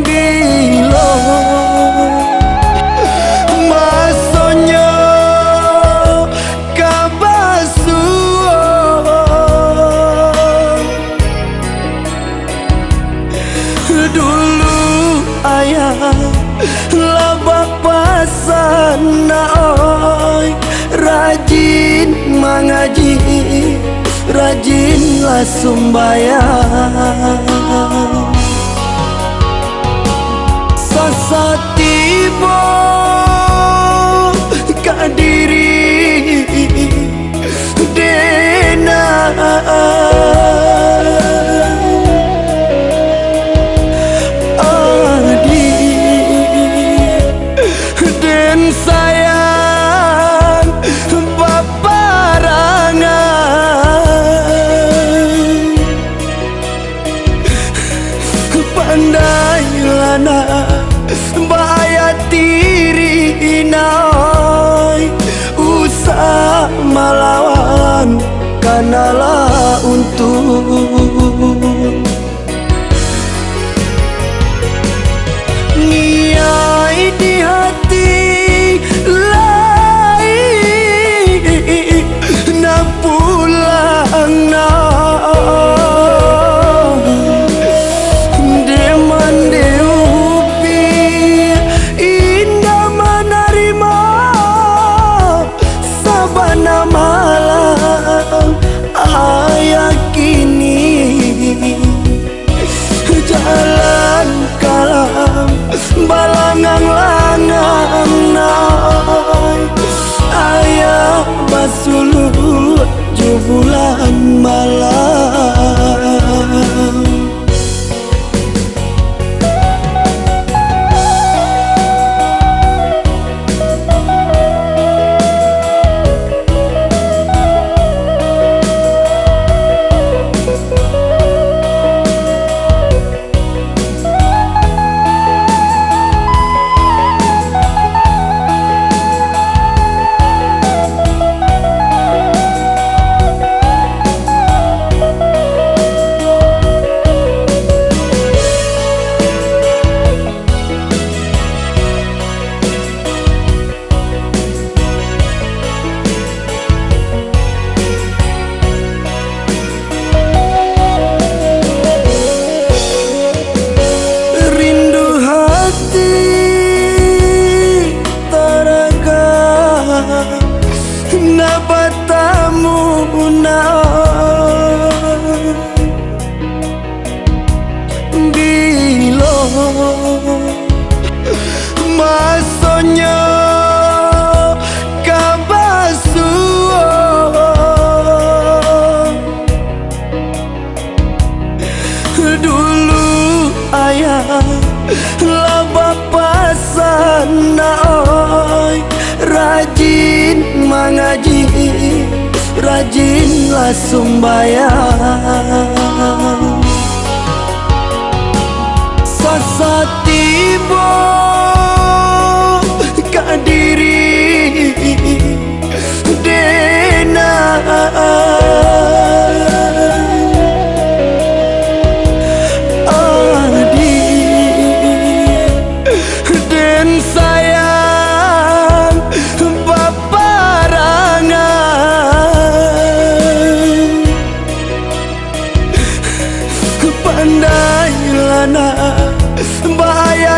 Bilo masonyo kabasu dulu ayah labak pasana oi rajin mengaji rajinlah sembahyang sasa tiba kadiri dena adi den sayang baparangan pandai lana bahaya tiri naoi usah melawan kanalah untuk niai di hati lain na pulang na jalan kalam balangang-langang naik ayah basuluh jubulan malam nabatamu na bilo masonyo kabasu dulu ayah labak pasana oi rajin mengaji rajinlah sembahyang sasa tiba kadiri dena adi den sayang baparangan pandai lana bahaya